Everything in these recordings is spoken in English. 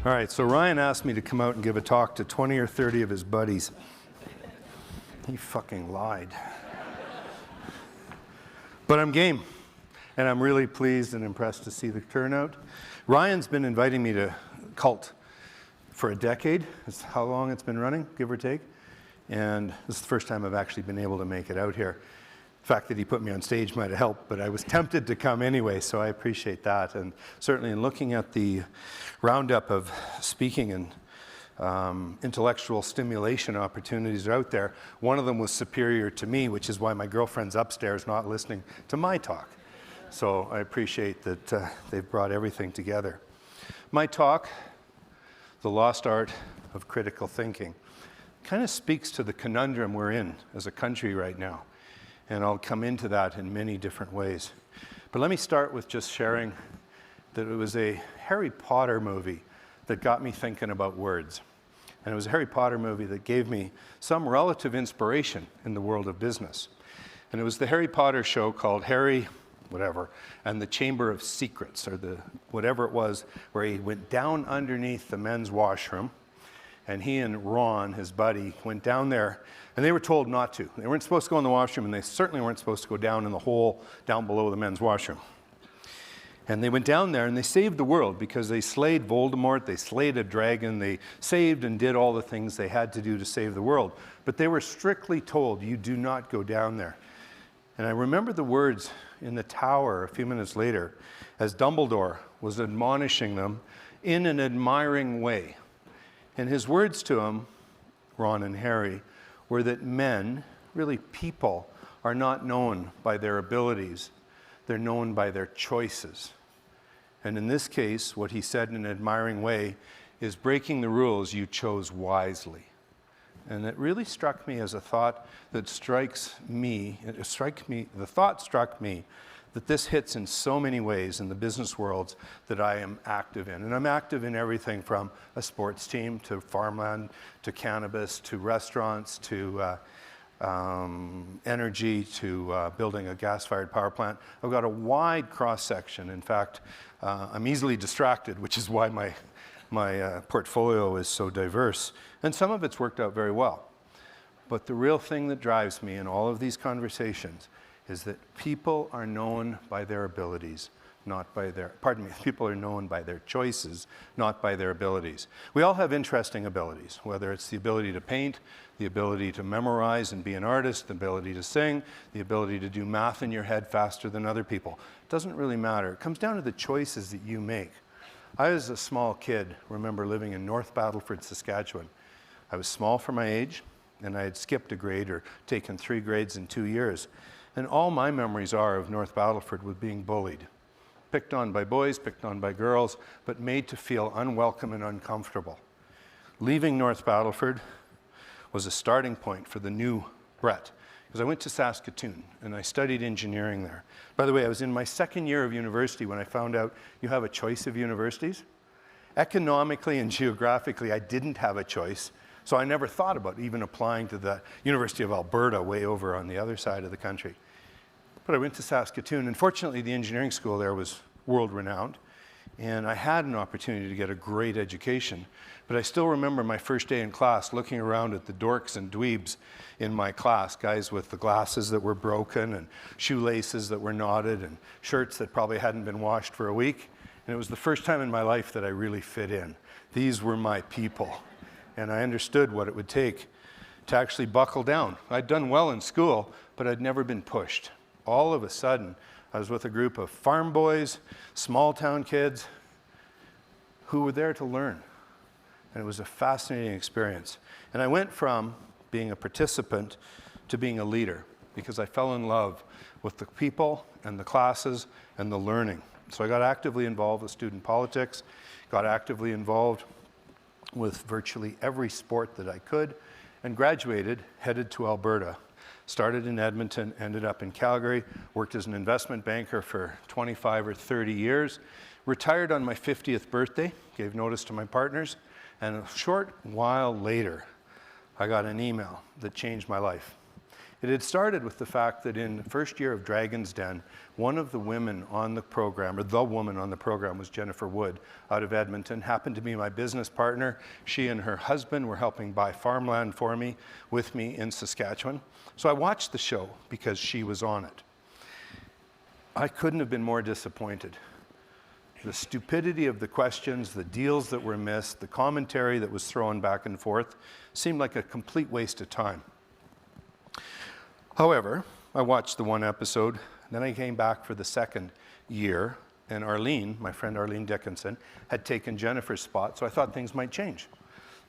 All right, so Ryan asked me to come out and give a talk to 20 or 30 of his buddies. He fucking lied. But I'm game, and I'm really pleased and impressed to see the turnout. Ryan's been inviting me to Cult for a decade. That's how long it's been running, give or take. And this is the first time I've actually been able to make it out here. The fact that he put me on stage might have helped, but I was tempted to come anyway, so I appreciate that. And certainly in looking at the roundup of speaking and intellectual stimulation opportunities out there, one of them was superior to me, which is why my girlfriend's upstairs not listening to my talk. So I appreciate that they've brought everything together. My talk, The Lost Art of Critical Thinking, kind of speaks to the conundrum we're in as a country right now. And I'll come into that in many different ways. But let me start with just sharing that it was a Harry Potter movie that got me thinking about words. And it was a Harry Potter movie that gave me some relative inspiration in the world of business. And it was the Harry Potter show called Harry, whatever, and the Chamber of Secrets, or the whatever it was, where he went down underneath the men's washroom. And he and Ron, his buddy, went down there, and they were told not to. They weren't supposed to go in the washroom, and they certainly weren't supposed to go down in the hole down below the men's washroom. And they went down there, and they saved the world because they slayed Voldemort, they slayed a dragon, they saved and did all the things they had to do to save the world. But they were strictly told, you do not go down there. And I remember the words in the tower a few minutes later as Dumbledore was admonishing them in an admiring way. And his words to them, Ron and Harry, were that men, really people, are not known by their abilities. They're known by their choices. And in this case, what he said in an admiring way is breaking the rules you chose wisely. And it really struck me as a thought that the thought struck me that this hits in so many ways in the business worlds that I am active in. And I'm active in everything from a sports team to farmland to cannabis to restaurants to energy to building a gas-fired power plant. I've got a wide cross-section. In fact, I'm easily distracted, which is why my portfolio is so diverse. And some of it's worked out very well. But the real thing that drives me in all of these conversations is that people are known by their abilities, not by their, people are known by their choices, not by their abilities. We all have interesting abilities, whether it's the ability to paint, the ability to memorize and be an artist, the ability to sing, the ability to do math in your head faster than other people. It doesn't really matter. It comes down to the choices that you make. I, as a small kid, remember living in North Battleford, Saskatchewan. I was small for my age, and I had skipped a grade or taken 3 grades in 2 years. And all my memories are of North Battleford with being bullied. Picked on by boys, picked on by girls, but made to feel unwelcome and uncomfortable. Leaving North Battleford was a starting point for the new Brett, because I went to Saskatoon and I studied engineering there. By the way, I was in my 2nd year of university when I found out you have a choice of universities. Economically and geographically, I didn't have a choice. So I never thought about even applying to the University of Alberta way over on the other side of the country. But I went to Saskatoon, and fortunately the engineering school there was world-renowned, and I had an opportunity to get a great education. But I still remember my first day in class looking around at the dorks and dweebs in my class, guys with the glasses that were broken and shoelaces that were knotted and shirts that probably hadn't been washed for a week. And it was the first time in my life that I really fit in. These were my people. And I understood what it would take to actually buckle down. I'd done well in school, but I'd never been pushed. All of a sudden, I was with a group of farm boys, small town kids, who were there to learn. And it was a fascinating experience. And I went from being a participant to being a leader, because I fell in love with the people and the classes and the learning. So I got actively involved with student politics, got actively involved with virtually every sport that I could, and graduated, headed to Alberta. Started in Edmonton, ended up in Calgary, worked as an investment banker for 25 or 30 years, retired on my 50th birthday, gave notice to my partners, and a short while later, I got an email that changed my life. It had started with the fact that in the first year of Dragon's Den, one of the women on the program, or the woman on the program, was Jennifer Wood out of Edmonton, happened to be my business partner. She and her husband were helping buy farmland for me, with me in Saskatchewan. So I watched the show because she was on it. I couldn't have been more disappointed. The stupidity of the questions, the deals that were missed, the commentary that was thrown back and forth seemed like a complete waste of time. However, I watched the one episode, then I came back for the second year, and Arlene, my friend Arlene Dickinson, had taken Jennifer's spot, so I thought things might change.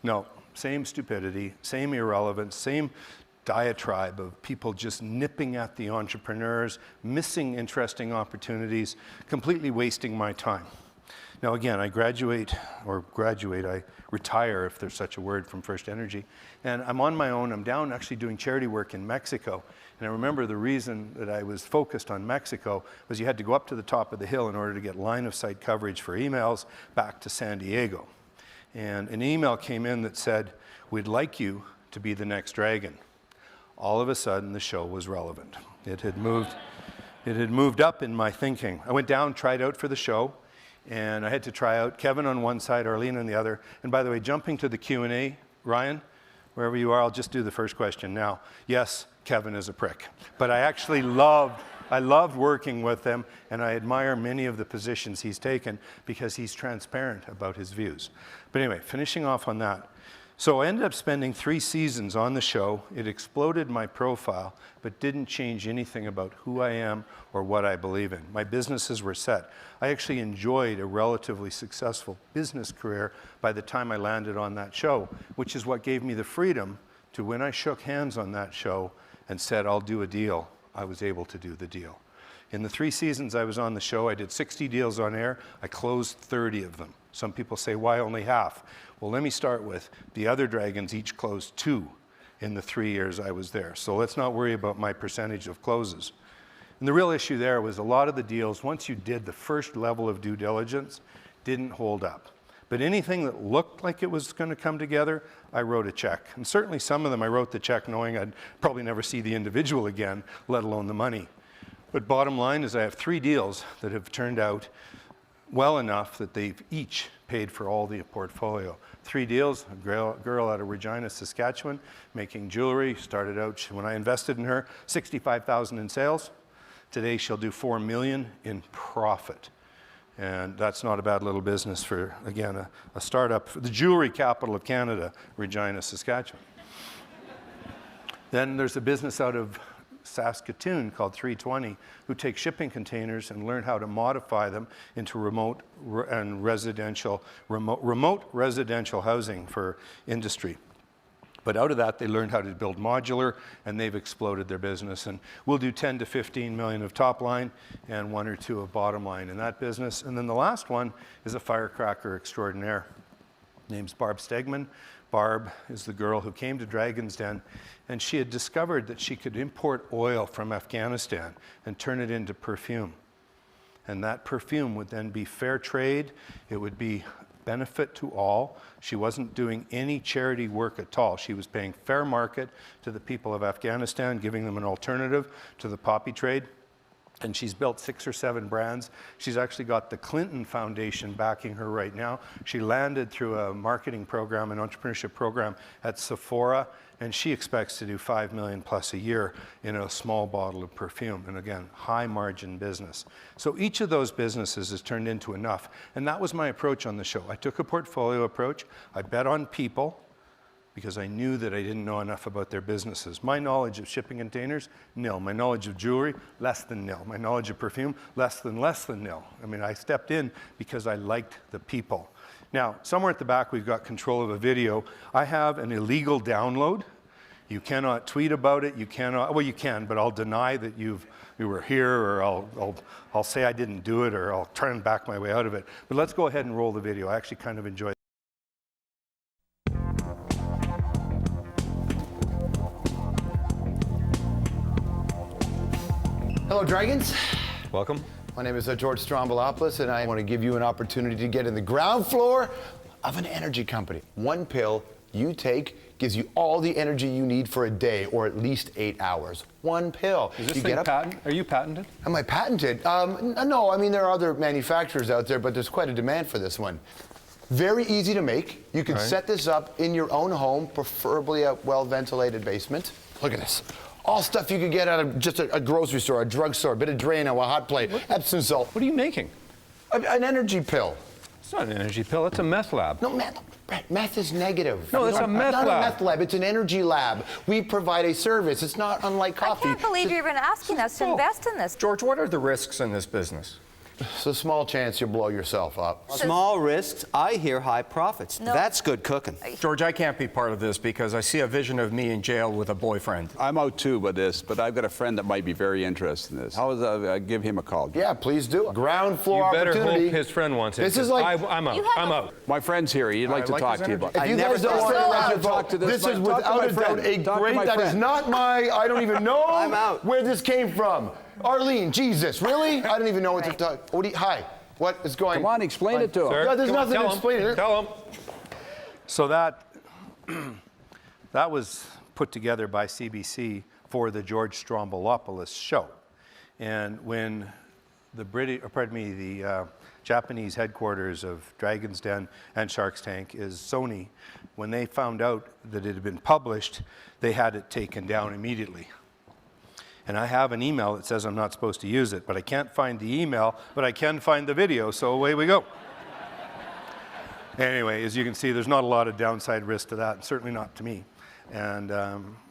No, same stupidity, same irrelevance, same diatribe of people just nipping at the entrepreneurs, missing interesting opportunities, completely wasting my time. Now again, I retire, if there's such a word, from First Energy, and I'm on my own. I'm down actually doing charity work in Mexico. And I remember the reason that I was focused on Mexico was you had to go up to the top of the hill in order to get line of sight coverage for emails back to San Diego. And an email came in that said, "We'd like you to be the next dragon." All of a sudden, the show was relevant. It had moved up in my thinking. I went down, tried out for the show, and I had to try out Kevin on one side, Arlene on the other. And by the way, jumping to the Q&A, Ryan, wherever you are, I'll just do the first question now. Yes, Kevin is a prick, but I actually loved working with him, and I admire many of the positions he's taken because he's transparent about his views. But anyway, finishing off on that. So I ended up spending 3 seasons on the show. It exploded my profile, but didn't change anything about who I am or what I believe in. My businesses were set. I actually enjoyed a relatively successful business career by the time I landed on that show, which is what gave me the freedom to, when I shook hands on that show and said, "I'll do a deal," I was able to do the deal. In the 3 seasons I was on the show, I did 60 deals on air. I closed 30 of them. Some people say, why only half? Well, let me start with the other dragons each closed 2 in the 3 years I was there. So let's not worry about my percentage of closes. And the real issue there was a lot of the deals, once you did the first level of due diligence, didn't hold up. But anything that looked like it was going to come together, I wrote a check. And certainly some of them I wrote the check knowing I'd probably never see the individual again, let alone the money. But bottom line is I have 3 deals that have turned out well enough that they've each paid for all the portfolio. 3 deals, a girl out of Regina, Saskatchewan, making jewelry, started out, when I invested in her, $65,000 in sales. Today she'll do $4 million in profit. And that's not a bad little business for, again, a startup, the jewelry capital of Canada, Regina, Saskatchewan. Then there's a business out of Saskatoon called 320, who take shipping containers and learn how to modify them into remote residential housing for industry. But out of that, they learned how to build modular, and they've exploded their business. And we'll do 10 to 15 million of top line and 1 or 2 of bottom line in that business. And then the last one is a firecracker extraordinaire. Name's Barb Stegman. Barb is the girl who came to Dragon's Den, and she had discovered that she could import oil from Afghanistan and turn it into perfume. And that perfume would then be fair trade. It would be benefit to all. She wasn't doing any charity work at all. She was paying fair market to the people of Afghanistan, giving them an alternative to the poppy trade. And she's built 6 or 7 brands. She's actually got the Clinton Foundation backing her right now. She landed through a marketing program, an entrepreneurship program at Sephora, and she expects to do $5 million plus a year in a small bottle of perfume. And again, high margin business. So each of those businesses has turned into enough. And that was my approach on the show. I took a portfolio approach. I bet on people, because I knew that I didn't know enough about their businesses. My knowledge of shipping containers, nil. My knowledge of jewelry, less than nil. My knowledge of perfume, less than nil. I mean, I stepped in because I liked the people. Now, somewhere at the back, we've got control of a video. I have an illegal download. You cannot tweet about it. You cannot, well, you can, but I'll deny that you were here, or I'll say I didn't do it, or I'll try and back my way out of it. But let's go ahead and roll the video. I actually kind of enjoy it. Hello, Dragons. Welcome. My name is George Strombolopoulos, and I want to give you an opportunity to get in the ground floor of an energy company. 1 pill, you take gives you all the energy you need for a day, or at least 8 hours. One pill. Is this you thing get up. patent? Are you patented? Am I patented? No, I mean, there are other manufacturers out there, but there's quite a demand for this one. Very easy to make. You can set this up in your own home, preferably a well-ventilated basement. Look at this. All stuff you could get out of just a grocery store, a drugstore, a bit of Drano, a hot plate, Epsom salt. What are you making? An energy pill. It's not an energy pill, it's a meth lab. No, meth is negative. No, it's a meth not lab. a meth lab, it's an energy lab. We provide a service. It's not unlike coffee. I can't believe you're even asking us to invest in this. George, what are the risks in this business? It's a small chance you'll blow yourself up. Small risks, I hear high profits. No. That's good cooking. George, I can't be part of this because I see a vision of me in jail with a boyfriend. I'm out too with this, but I've got a friend that might be very interested in this. How is that? Give him a call. Yeah, please do. Ground floor You better opportunity. hope his friend wants it. This is 'cause like- I'm out. You have I'm a- out. My friend's here. He'd like to like talk his to you energy. about If it. you never guys don't thought want so. to I'll answer talk to this this my- is talk to without my a doubt friend. a Talk to great, my that is friend. not my, I don't even know I'm out. where this came from. Arlene, Jesus, really? I don't even know what to talk. Hi, what is going on? Come on, explain it to him. Sir, Yeah, there's come on, nothing to tell him. explain it. Tell him. So that was put together by CBC for the George Stroumboulopoulos show. And when the Japanese headquarters of Dragon's Den and Shark's Tank is Sony, when they found out that it had been published, they had it taken down immediately. And I have an email that says I'm not supposed to use it, but I can't find the email, but I can find the video, so away we go. Anyway, as you can see, there's not a lot of downside risk to that, and certainly not to me. And,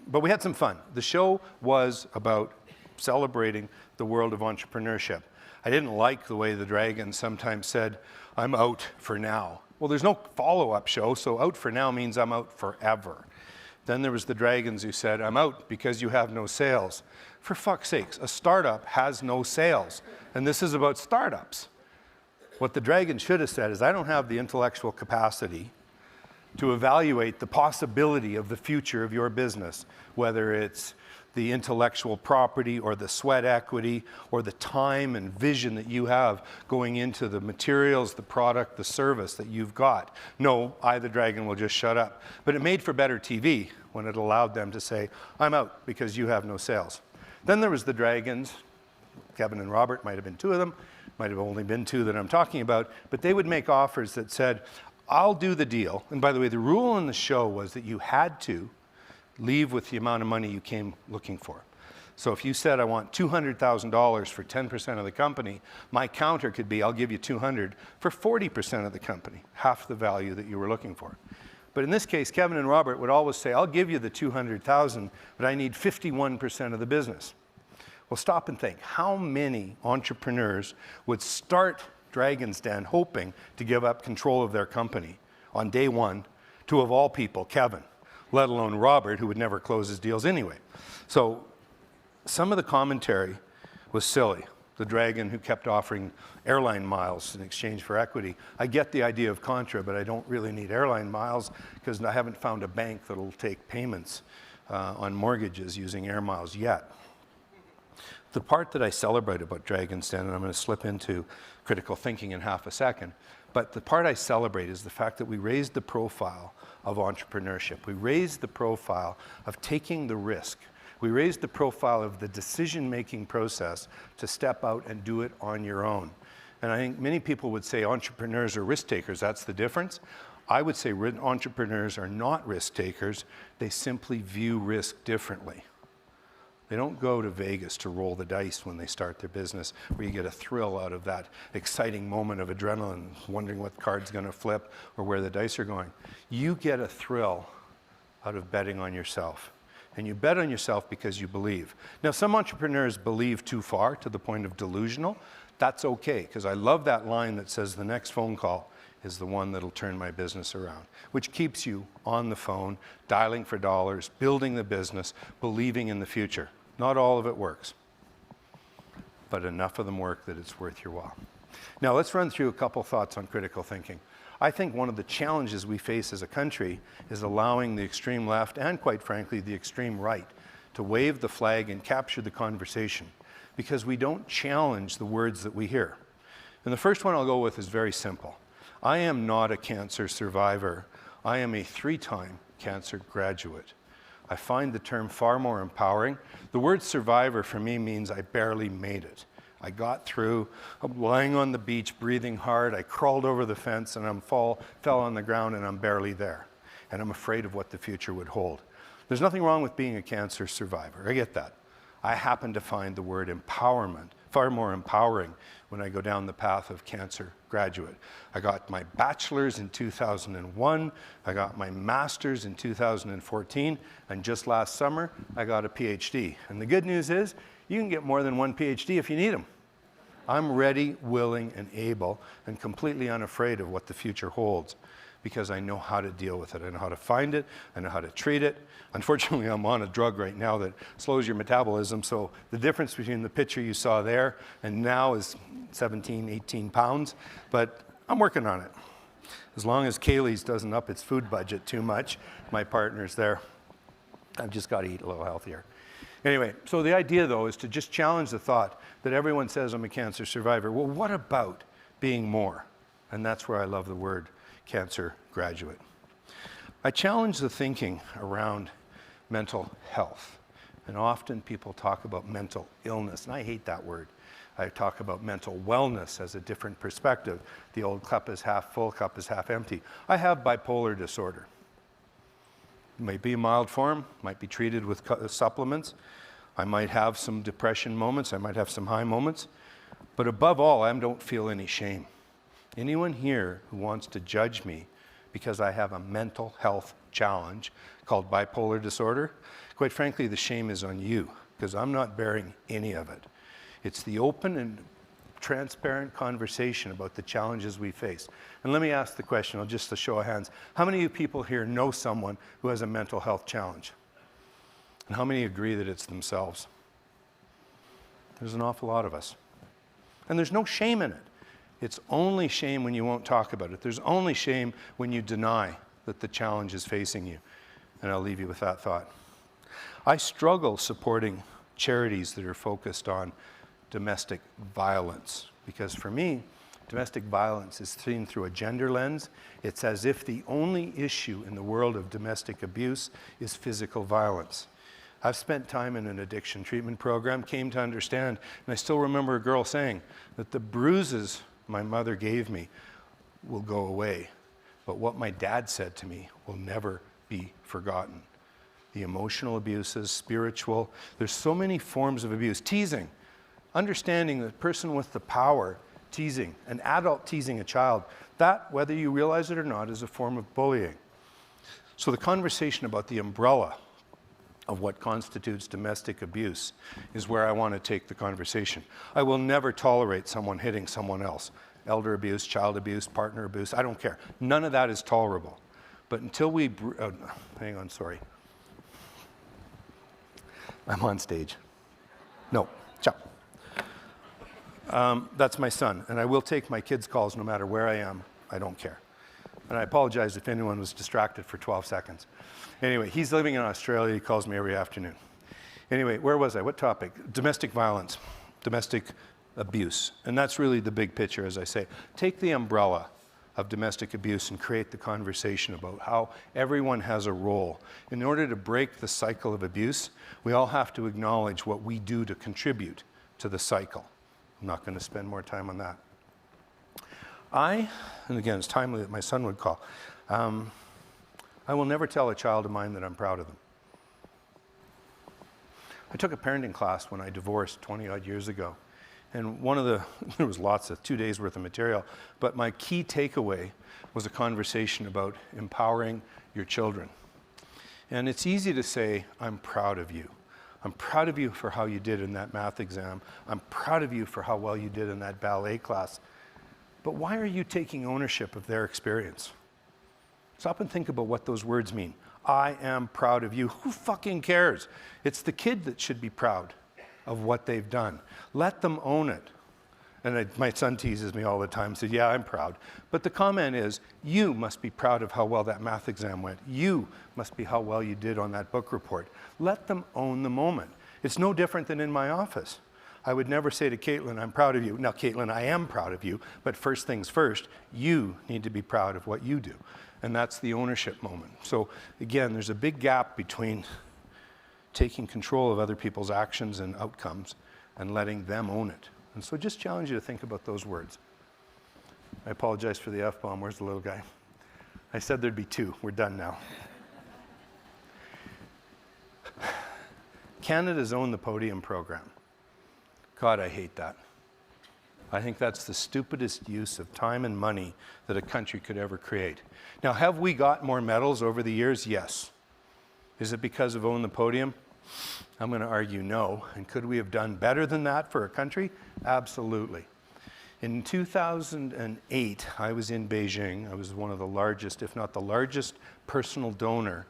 but we had some fun. The show was about celebrating the world of entrepreneurship. I didn't like the way the Dragons sometimes said, I'm out for now. Well, there's no follow-up show, so out for now means I'm out forever. Then there was the Dragons who said, I'm out because you have no sales. For fuck's sakes, a startup has no sales. And this is about startups. What the Dragons should have said is, I don't have the intellectual capacity to evaluate the possibility of the future of your business, whether it's the intellectual property or the sweat equity or the time and vision that you have going into the materials, the product, the service that you've got. No, I, the Dragon, will just shut up. But it made for better TV when it allowed them to say, I'm out because you have no sales. Then there was the Dragons. Kevin and Robert might have been two of them, might have only been two that I'm talking about, but they would make offers that said, I'll do the deal. And by the way, the rule in the show was that you had to leave with the amount of money you came looking for. So if you said, I want $200,000 for 10% of the company, my counter could be, I'll give you 200 for 40% of the company, half the value that you were looking for. But in this case, Kevin and Robert would always say, I'll give you the 200,000, but I need 51% of the business. Well, stop and think. How many entrepreneurs would start Dragon's Den hoping to give up control of their company on day one to, of all people, Kevin, let alone Robert, who would never close his deals anyway? So some of the commentary was silly. The Dragon who kept offering airline miles in exchange for equity. I get the idea of Contra, but I don't really need airline miles because I haven't found a bank that'll take payments on mortgages using air miles yet. The part that I celebrate about Dragon's Den, and I'm going to slip into critical thinking in half a second, but the part I celebrate is the fact that we raised the profile of entrepreneurship. We raised the profile of taking the risk. We raised the profile of the decision-making process to step out and do it on your own. And I think many people would say entrepreneurs are risk takers. That's the difference. I would say entrepreneurs are not risk takers. They simply view risk differently. They don't go to Vegas to roll the dice when they start their business, where you get a thrill out of that exciting moment of adrenaline, wondering what card's going to flip or where the dice are going. You get a thrill out of betting on yourself. And you bet on yourself because you believe. Now, some entrepreneurs believe too far to the point of delusional. That's okay, because I love that line that says the next phone call is the one that'll turn my business around, which keeps you on the phone, dialing for dollars, building the business, believing in the future. Not all of it works, but enough of them work that it's worth your while. Now, let's run through a couple thoughts on critical thinking. I think one of the challenges we face as a country is allowing the extreme left and, quite frankly, the extreme right to wave the flag and capture the conversation because we don't challenge the words that we hear. And the first one I'll go with is very simple. I am not a cancer survivor. I am a 3-time cancer graduate. I find the term far more empowering. The word survivor for me means I barely made it. I got through, I'm lying on the beach, breathing hard. I crawled over the fence and fell on the ground and I'm barely there. And I'm afraid of what the future would hold. There's nothing wrong with being a cancer survivor. I get that. I happen to find the word empowerment far more empowering when I go down the path of cancer graduate. I got my bachelor's in 2001. I got my master's in 2014. And just last summer, I got a PhD. And the good news is, you can get more than one PhD if you need them. I'm ready, willing, and able, and completely unafraid of what the future holds, because I know how to deal with it. I know how to find it. I know how to treat it. Unfortunately, I'm on a drug right now that slows your metabolism, so the difference between the picture you saw there and now is 17, 18 pounds, but I'm working on it. As long as Kaylee's doesn't up its food budget too much, my partner's there. I've just got to eat a little healthier. Anyway, so the idea, though, is to just challenge the thought that everyone says I'm a cancer survivor. Well, what about being more? And that's where I love the word cancer graduate. I challenge the thinking around mental health. And often people talk about mental illness, and I hate that word. I talk about mental wellness as a different perspective. The old cup is half full, cup is half empty. I have bipolar disorder. It might be a mild form, might be treated with supplements. I might have some depression moments, I might have some high moments. But above all, I don't feel any shame. Anyone here who wants to judge me because I have a mental health challenge called bipolar disorder, quite frankly, the shame is on you, because I'm not bearing any of it. It's the open and transparent conversation about the challenges we face. And let me ask the question, just a show of hands. How many of you people here know someone who has a mental health challenge? And how many agree that it's themselves? There's an awful lot of us. And there's no shame in it. It's only shame when you won't talk about it. There's only shame when you deny that the challenge is facing you. And I'll leave you with that thought. I struggle supporting charities that are focused on domestic violence, because for me, domestic violence is seen through a gender lens. It's as if the only issue in the world of domestic abuse is physical violence. I've spent time in an addiction treatment program, came to understand, and I still remember a girl saying that the bruises my mother gave me will go away, but what my dad said to me will never be forgotten. The emotional abuses, spiritual, there's so many forms of abuse. Teasing, understanding the person with the power, teasing, an adult teasing a child, that, whether you realize it or not, is a form of bullying. So the conversation about the umbrella of what constitutes domestic abuse is where I want to take the conversation. I will never tolerate someone hitting someone else. Elder abuse, child abuse, partner abuse, I don't care. None of that is tolerable. But until we, hang on, sorry. I'm on stage. No, ciao. That's my son, and I will take my kids' calls no matter where I am. I don't care. And I apologize if anyone was distracted for 12 seconds. Anyway, he's living in Australia. He calls me every afternoon. Anyway, where was I? What topic? Domestic violence, domestic abuse. And that's really the big picture, as I say. Take the umbrella of domestic abuse and create the conversation about how everyone has a role. In order to break the cycle of abuse, we all have to acknowledge what we do to contribute to the cycle. I'm not going to spend more time on that. And again, it's timely that my son would call. I will never tell a child of mine that I'm proud of them. I took a parenting class when I divorced 20 odd years ago. And there was lots of 2 days worth of material, but my key takeaway was a conversation about empowering your children. And it's easy to say, I'm proud of you. I'm proud of you for how you did in that math exam. I'm proud of you for how well you did in that ballet class. But why are you taking ownership of their experience? Stop and think about what those words mean. I am proud of you. Who fucking cares? It's the kid that should be proud of what they've done. Let them own it. And my son teases me all the time, says, yeah, I'm proud. But the comment is, you must be proud of how well that math exam went. You must be how well you did on that book report. Let them own the moment. It's no different than in my office. I would never say to Caitlin, I'm proud of you. Now, Caitlin, I am proud of you, but first things first, you need to be proud of what you do. And that's the ownership moment. So again, there's a big gap between taking control of other people's actions and outcomes and letting them own it. And so just challenge you to think about those words. I apologize for the F-bomb. Where's the little guy? I said there'd be 2. We're done now. Canada's Own the Podium program. God, I hate that. I think that's the stupidest use of time and money that a country could ever create. Now, have we got more medals over the years? Yes. Is it because of Own the Podium? I'm going to argue no. And could we have done better than that for a country? Absolutely. In 2008, I was in Beijing. I was one of the largest, if not the largest, personal donor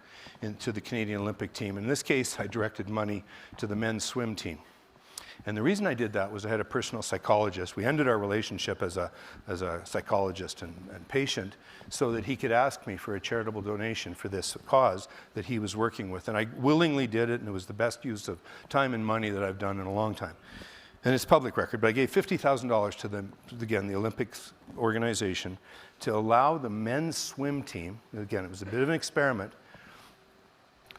to the Canadian Olympic team. In this case, I directed money to the men's swim team. And the reason I did that was I had a personal psychologist. We ended our relationship as a psychologist and patient so that he could ask me for a charitable donation for this cause that he was working with. And I willingly did it, and it was the best use of time and money that I've done in a long time. And it's public record, but I gave $50,000 to the, again, the Olympics organization to allow the men's swim team, again, it was a bit of an experiment,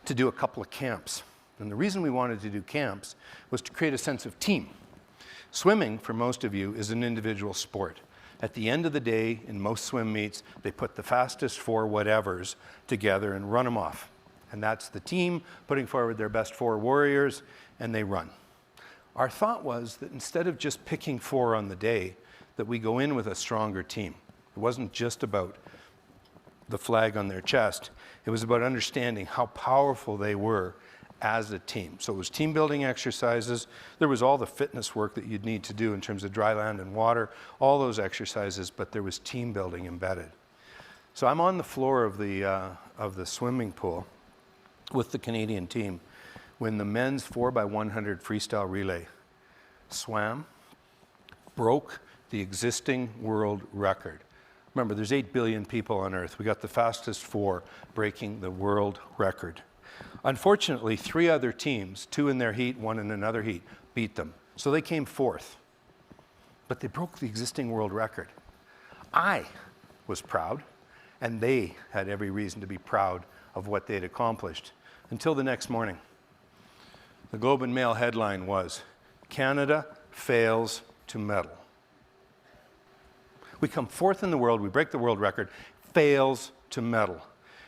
to do a couple of camps. And the reason we wanted to do camps was to create a sense of team. Swimming, for most of you, is an individual sport. At the end of the day, in most swim meets, they put the fastest 4 whatevers together and run them off. And that's the team putting forward their best 4 warriors, and they run. Our thought was that instead of just picking 4 on the day, that we go in with a stronger team. It wasn't just about the flag on their chest. It was about understanding how powerful they were as a team. So it was team building exercises. There was all the fitness work that you'd need to do in terms of dry land and water, all those exercises, but there was team building embedded. So I'm on the floor of the swimming pool with the Canadian team when the men's 4x100 freestyle relay swam, broke the existing world record. Remember, there's 8 billion people on Earth. We got the fastest 4 breaking the world record. Unfortunately, 3 other teams, 2 in their heat, 1 in another heat, beat them. So they came 4th. But they broke the existing world record. I was proud, and they had every reason to be proud of what they'd accomplished. Until the next morning. The Globe and Mail headline was, "Canada fails to medal." We come 4th in the world, we break the world record, fails to medal.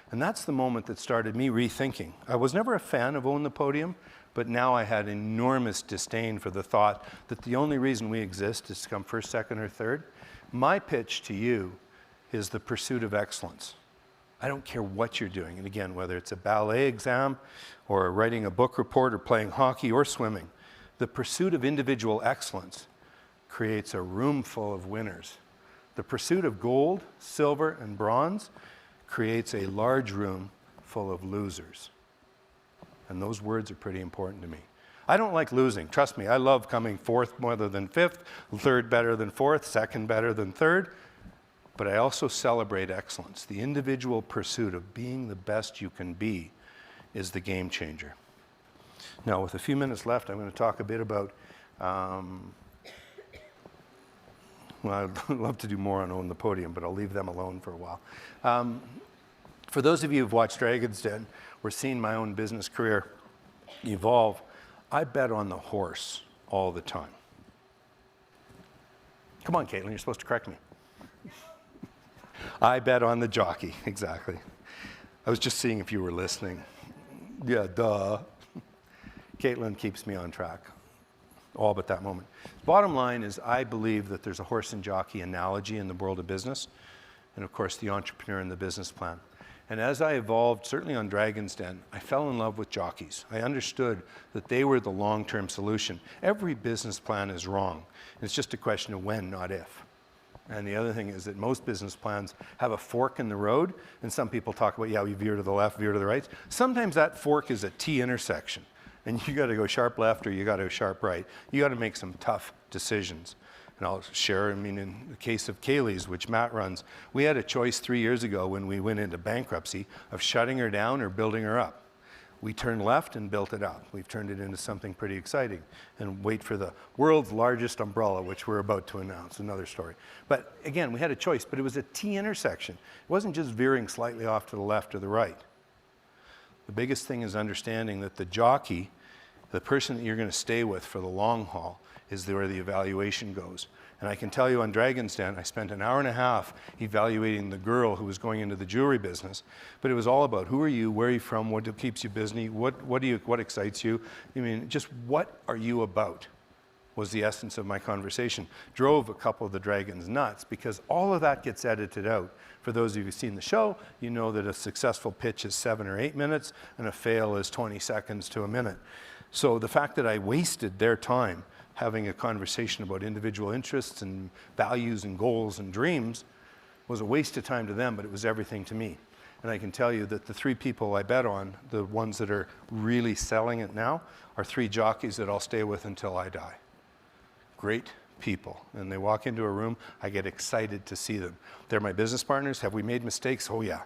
And that's the moment that started me rethinking. I was never a fan of Own the Podium, but now I had enormous disdain for the thought that the only reason we exist is to come 1st, 2nd, or 3rd. My pitch to you is the pursuit of excellence. I don't care what you're doing. And again, whether it's a ballet exam or writing a book report or playing hockey or swimming, the pursuit of individual excellence creates a room full of winners. The pursuit of gold, silver, and bronze creates a large room full of losers. And those words are pretty important to me. I don't like losing. Trust me, I love coming 4th more than 5th, 3rd better than 4th, 2nd better than 3rd. But I also celebrate excellence. The individual pursuit of being the best you can be is the game changer. Now, with a few minutes left, I'm going to talk a bit about well, I'd love to do more on Own the Podium, but I'll leave them alone for a while. For those of you who've watched Dragon's Den or seen my own business career evolve, I bet on the horse all the time. Come on, Caitlin, you're supposed to correct me. I bet on the jockey, exactly. I was just seeing if you were listening. Yeah, duh. Caitlin keeps me on track. All but that moment. Bottom line is I believe that there's a horse and jockey analogy in the world of business, and of course the entrepreneur and the business plan. And as I evolved, certainly on Dragon's Den, I fell in love with jockeys. I understood that they were the long-term solution. Every business plan is wrong. It's just a question of when, not if. And the other thing is that most business plans have a fork in the road, and some people talk about, yeah, we veer to the left, veer to the right. Sometimes that fork is a T intersection. And you got to go sharp left or you got to go sharp right. You got to make some tough decisions. And I'll share, in the case of Kaylee's, which Matt runs, we had a choice 3 years ago when we went into bankruptcy of shutting her down or building her up. We turned left and built it up. We've turned it into something pretty exciting. And wait for the world's largest umbrella, which we're about to announce, another story. But again, we had a choice, but it was a T intersection. It wasn't just veering slightly off to the left or the right. The biggest thing is understanding that the jockey, the person that you're going to stay with for the long haul, is where the evaluation goes. And I can tell you on Dragon's Den, I spent an hour and a half evaluating the girl who was going into the jewelry business. But it was all about who are you, where are you from, what keeps you busy, what excites you. I mean, just what are you about was the essence of my conversation. Drove a couple of the dragons nuts because all of that gets edited out. For those of you who've seen the show, you know that a successful pitch is 7 or 8 minutes and a fail is 20 seconds to a minute. So the fact that I wasted their time having a conversation about individual interests and values and goals and dreams was a waste of time to them, but it was everything to me. And I can tell you that the 3 people I bet on, the ones that are really selling it now, are 3 jockeys that I'll stay with until I die. Great people. And they walk into a room, I get excited to see them. They're my business partners. Have we made mistakes? Oh yeah.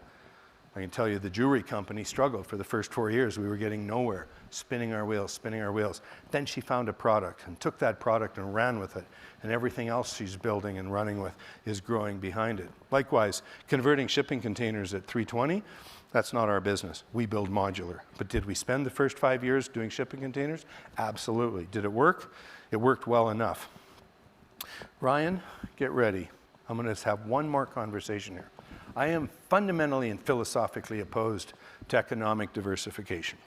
I can tell you the jewelry company struggled for the first 4 years. We were getting nowhere, spinning our wheels, spinning our wheels. Then she found a product and took that product and ran with it. And everything else she's building and running with is growing behind it. Likewise, converting shipping containers at 320, that's not our business. We build modular. But did we spend the first 5 years doing shipping containers? Absolutely. Did it work? It worked well enough. Ryan, get ready. I'm going to have one more conversation here. I am fundamentally and philosophically opposed to economic diversification.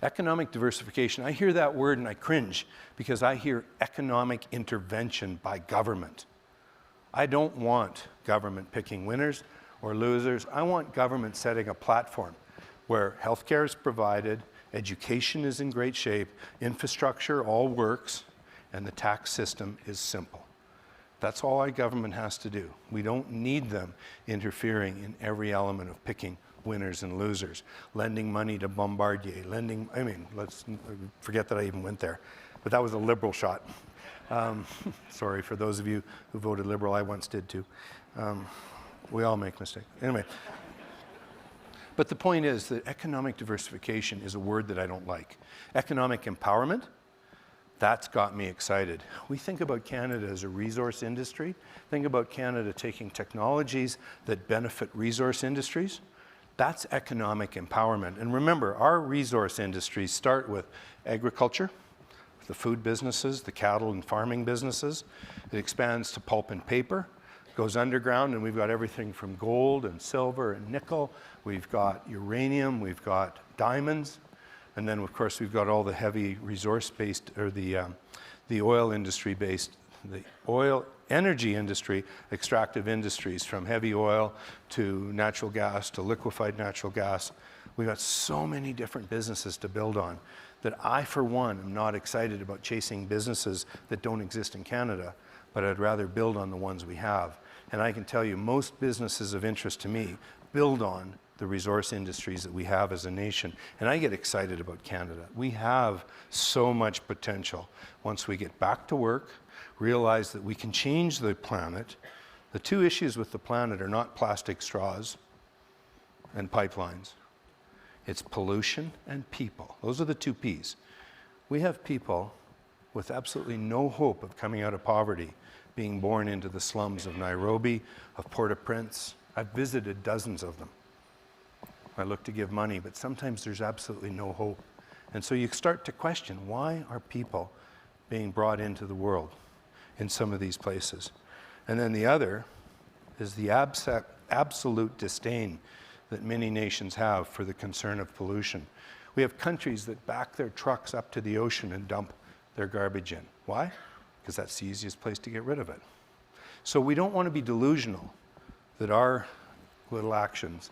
Economic diversification, I hear that word and I cringe because I hear economic intervention by government. I don't want government picking winners or losers. I want government setting a platform where healthcare is provided, education is in great shape, infrastructure all works, and the tax system is simple. That's all our government has to do. We don't need them interfering in every element of picking winners and losers, lending money to Bombardier, let's forget that I even went there, but that was a liberal shot. Sorry for those of you who voted liberal, I once did too. We all make mistakes. Anyway, but the point is that economic diversification is a word that I don't like. Economic empowerment, that's got me excited. We think about Canada as a resource industry. Think about Canada taking technologies that benefit resource industries. That's economic empowerment. And remember, our resource industries start with agriculture, the food businesses, the cattle and farming businesses. It expands to pulp and paper, goes underground, and we've got everything from gold and silver and nickel. We've got uranium, we've got diamonds. And then, of course, we've got all the heavy resource-based, or the oil industry-based, the oil energy industry, extractive industries, from heavy oil to natural gas to liquefied natural gas. We've got so many different businesses to build on that I, for one, am not excited about chasing businesses that don't exist in Canada, but I'd rather build on the ones we have. And I can tell you, most businesses of interest to me build on the resource industries that we have as a nation. And I get excited about Canada. We have so much potential once we get back to work, realize that we can change the planet. The 2 issues with the planet are not plastic straws and pipelines. It's pollution and people. Those are the 2 Ps. We have people with absolutely no hope of coming out of poverty being born into the slums of Nairobi, of Port-au-Prince. I've visited dozens of them. I look to give money, but sometimes there's absolutely no hope. And so you start to question, why are people being brought into the world in some of these places? And then the other is the absolute disdain that many nations have for the concern of pollution. We have countries that back their trucks up to the ocean and dump their garbage in. Why? Because that's the easiest place to get rid of it. So we don't want to be delusional that our little actions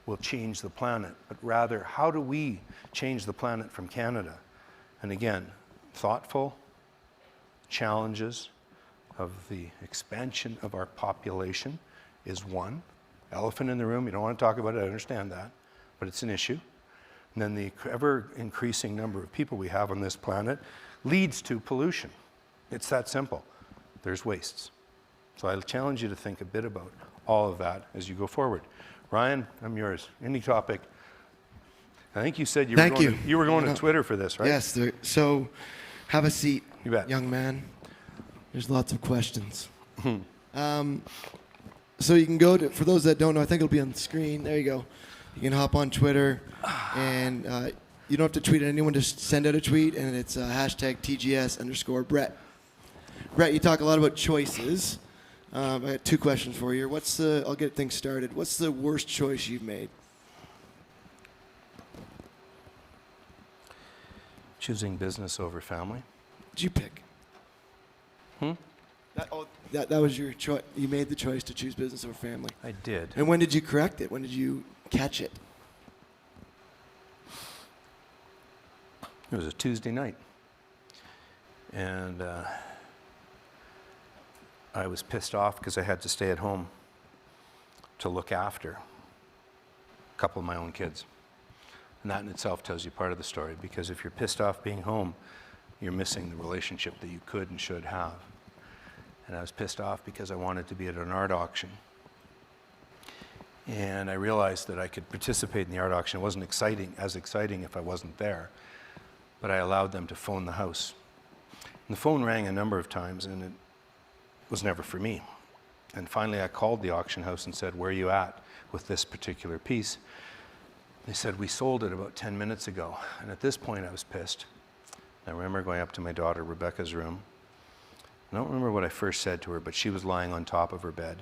will change the planet, but rather, how do we change the planet from Canada? And again, thoughtful challenges of the expansion of our population is one. Elephant in the room, you don't want to talk about it, I understand that, but it's an issue. And then the ever-increasing number of people we have on this planet leads to pollution. It's that simple. There's wastes. So I challenge you to think a bit about all of that as you go forward. Ryan, I'm yours. Any topic. I think you said you Thank you. you were going No. to Twitter for this, right? Yes. So, have a seat, You bet. young man. There's lots of questions. So you can go to, for those that don't know, I think it'll be on the screen. There you go. You can hop on Twitter, and you don't have to tweet at anyone. Just send out a tweet, and it's hashtag TGS_Brett. Brett, you talk a lot about choices. I got 2 questions for you. I'll get things started. What's the worst choice you've made? Choosing business over family. Did you pick? That was your choice. You made the choice to choose business over family. I did. And when did you correct it? When did you catch it? It was a Tuesday night. And I was pissed off because I had to stay at home to look after a couple of my own kids. And that in itself tells you part of the story, because if you're pissed off being home, you're missing the relationship that you could and should have. And I was pissed off because I wanted to be at an art auction. And I realized that I could participate in the art auction. It wasn't as exciting if I wasn't there, but I allowed them to phone the house. And the phone rang a number of times, and it was never for me. And finally I called the auction house and said, "Where are you at with this particular piece?" They said, "We sold it about 10 minutes ago." And at this point I was pissed. I remember going up to my daughter Rebecca's room. I don't remember what I first said to her, but she was lying on top of her bed.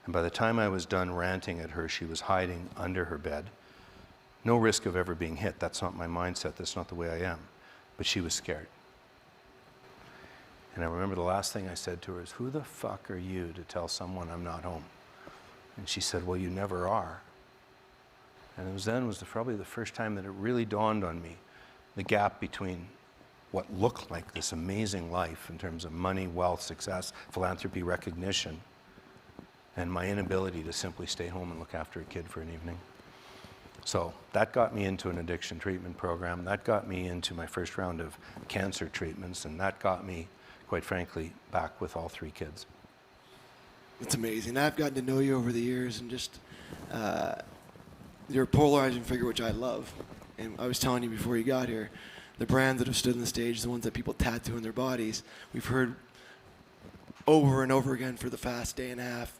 And by the time I was done ranting at her, she was hiding under her bed. No risk of ever being hit. That's not my mindset. That's not the way I am. But she was scared. And I remember the last thing I said to her is, "Who the fuck are you to tell someone I'm not home?" And she said, "Well, you never are." And it was probably the first time that it really dawned on me, the gap between what looked like this amazing life in terms of money, wealth, success, philanthropy, recognition, and my inability to simply stay home and look after a kid for an evening. So that got me into an addiction treatment program. That got me into my first round of cancer treatments, and that got me, quite frankly, back with all 3 kids. It's amazing. I've gotten to know you over the years, and just you're a polarizing figure, which I love. And I was telling you before you got here, the brands that have stood on the stage, the ones that people tattoo on their bodies, we've heard over and over again for the past day and a half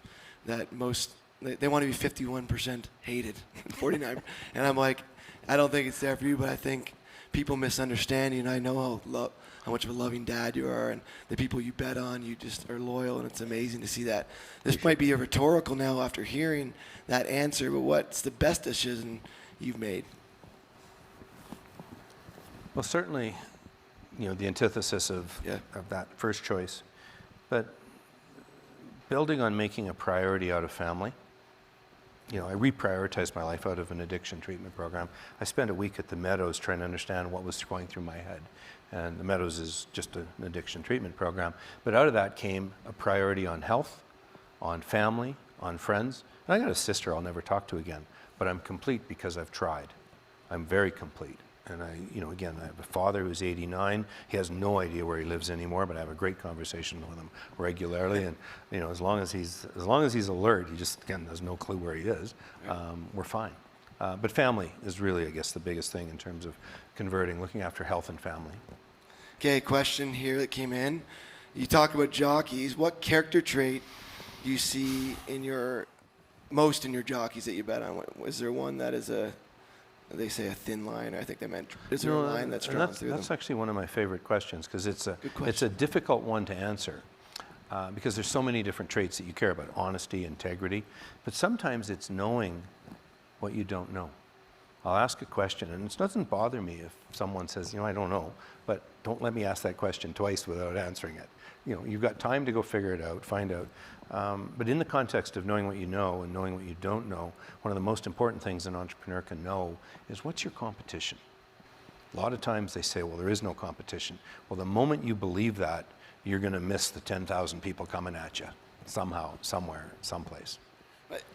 that they want to be 51% hated, 49. And I'm like, I don't think it's there for you, but I think people misunderstand you, and I know how much of a loving dad you are, and the people you bet on, you just are loyal, and it's amazing to see that. This might be a rhetorical now after hearing that answer, but what's the best decision you've made? Well, certainly, the antithesis of that first choice, but building on making a priority out of family. I reprioritized my life out of an addiction treatment program. I spent a week at the Meadows trying to understand what was going through my head. And the Meadows is just an addiction treatment program. But out of that came a priority on health, on family, on friends. And I got a sister I'll never talk to again, but I'm complete because I've tried. I'm very complete. And again, I have a father who's 89. He has no idea where he lives anymore, but I have a great conversation with him regularly. And as long as he's alert, he just again has no clue where he is. We're fine. But family is really, I guess, the biggest thing in terms of converting, looking after health and family. Okay, question here that came in. You talk about jockeys. What character trait do you see in your jockeys that you bet on? Is there one that is they say a thin line? I think they meant, is there a line that's drawn through them? That's actually one of my favorite questions, because it's a difficult one to answer, because there's so many different traits that you care about, honesty, integrity, but sometimes it's knowing what you don't know. I'll ask a question, and it doesn't bother me if someone says, I don't know, but don't let me ask that question twice without answering it. You've got time to go figure it out, find out. But in the context of knowing what you know and knowing what you don't know, one of the most important things an entrepreneur can know is, what's your competition? A lot of times they say, well, there is no competition. Well, the moment you believe that, you're going to miss the 10,000 people coming at you somehow, somewhere, someplace.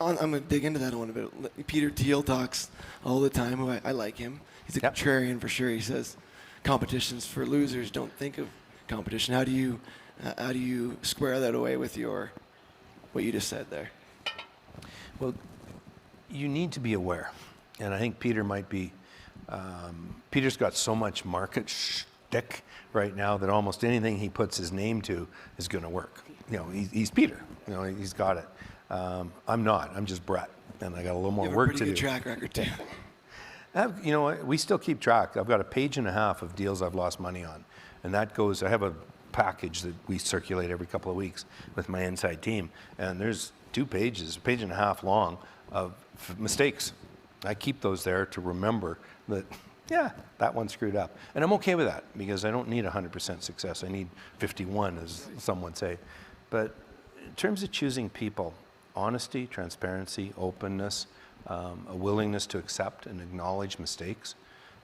I'm going to dig into that one a bit. Peter Thiel talks all the time. Who I like him. He's a contrarian for sure. He says, competition's for losers. Don't think of competition. How do you square that away with what you just said there? Well, you need to be aware, and I think Peter might be Peter's got so much market shtick right now that almost anything he puts his name to is going to work. You know, he's Peter. You know, he's got it. I'm not. I'm just Brett, and I got a little more You have work a pretty to good do. track record too. You know, we still keep track. I've got a page and a half of deals I've lost money on, and that goes. I have a package that we circulate every couple of weeks with my inside team, and there's 2 pages, a page and a half long of mistakes. I keep those there to remember that, yeah, that one screwed up. And I'm okay with that because I don't need 100% success. I need 51, as some would say. But in terms of choosing people, honesty, transparency, openness, a willingness to accept and acknowledge mistakes.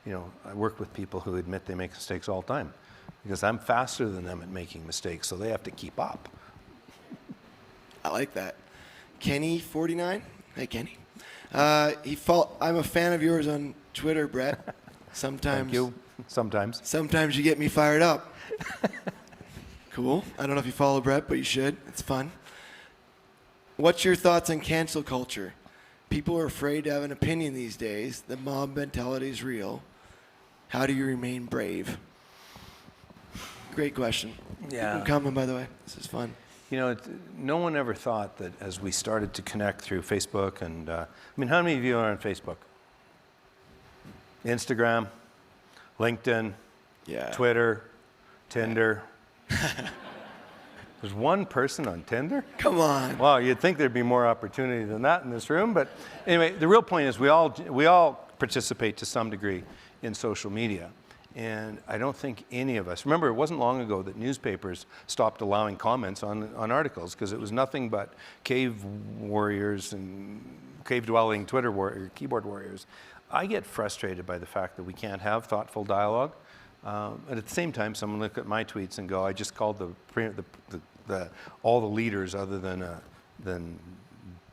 You know, I work with people who admit they make mistakes all the time because I'm faster than them at making mistakes, so they have to keep up. I like that. Kenny49. Hey, Kenny. I'm a fan of yours on Twitter, Brett. Sometimes. Thank you. Sometimes. Sometimes you get me fired up. Cool. I don't know if you follow Brett, but you should. It's fun. What's your thoughts on cancel culture? People are afraid to have an opinion these days. The mob mentality is real. How do you remain brave? Great question. Yeah. Keep 'em coming, by the way. This is fun. You know, no one ever thought that as we started to connect through Facebook and, I mean, how many of you are on Facebook? Instagram, LinkedIn, Yeah. Twitter, Tinder. There's one person on Tinder? Come on. Wow, you'd think there'd be more opportunity than that in this room. But anyway, the real point is we all participate to some degree in social media. And I don't think any of us, remember, it wasn't long ago that newspapers stopped allowing comments on articles because it was nothing but cave warriors and cave-dwelling keyboard warriors. I get frustrated by the fact that we can't have thoughtful dialogue. And at the same time, someone look at my tweets and go, I just called all the leaders other than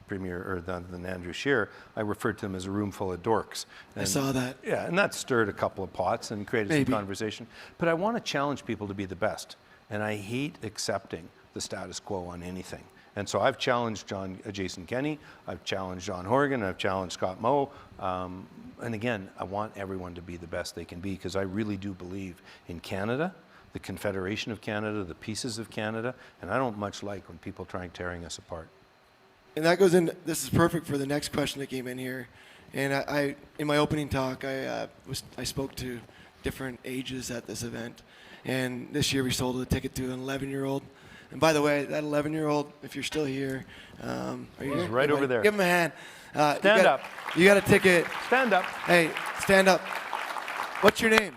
Premier or than Andrew Scheer, I referred to them as a room full of dorks. I saw that. Yeah, and that stirred a couple of pots and created Maybe. some conversation. But I want to challenge people to be the best, and I hate accepting the status quo on anything. And so I've challenged Jason Kenney, I've challenged John Horgan, I've challenged Scott Moe, and again, I want everyone to be the best they can be because I really do believe in Canada, the Confederation of Canada, the pieces of Canada, and I don't much like when people try tearing us apart. And that goes in. This is perfect for the next question that came in here. And I in my opening talk, I spoke to different ages at this event. And this year we sold a ticket to an 11-year-old. And by the way, that 11-year-old, if you're still here, are you He's here? right over there. Give him a hand. Stand up. You got a ticket. Stand up. Hey, stand up. What's your name?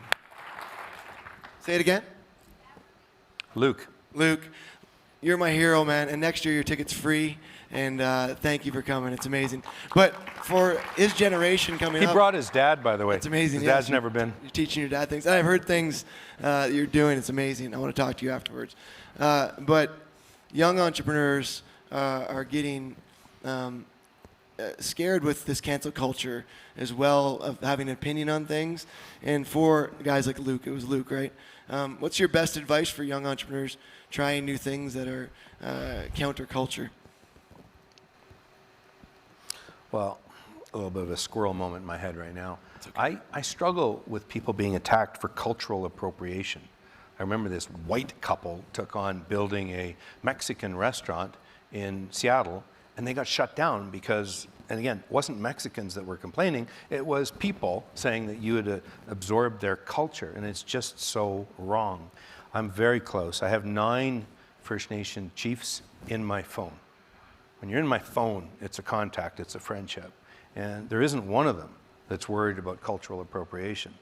Say it again. Luke. Luke, you're my hero, man. And next year your ticket's free. And thank you for coming. It's amazing. But for his generation coming He up. brought his dad, by the way. It's amazing. His yes. dad's never been. You're teaching your dad things. And I've heard things that you're doing. It's amazing. I want to talk to you afterwards. But young entrepreneurs are getting scared with this cancel culture as well of having an opinion on things. And for guys like Luke, it was Luke, right? What's your best advice for young entrepreneurs trying new things that are counterculture? Well, a little bit of a squirrel moment in my head right now. Okay. I struggle with people being attacked for cultural appropriation. I remember this white couple took on building a Mexican restaurant in Seattle, and they got shut down because, and again, it wasn't Mexicans that were complaining, it was people saying that you had absorbed their culture, and it's just so wrong. I'm very close. I have 9 First Nation chiefs in my phone. When you're in my phone, it's a contact, it's a friendship. And there isn't one of them that's worried about cultural appropriation.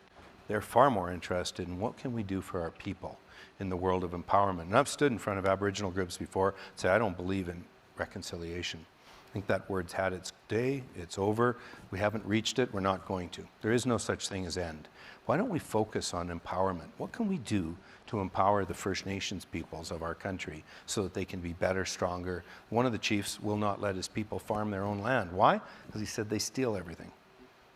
They're far more interested in what can we do for our people in the world of empowerment. And I've stood in front of Aboriginal groups before and say, I don't believe in reconciliation. I think that word's had its day, it's over. We haven't reached it, we're not going to. There is no such thing as end. Why don't we focus on empowerment? What can we do to empower the First Nations peoples of our country so that they can be better, stronger? One of the chiefs will not let his people farm their own land. Why? Because he said they steal everything.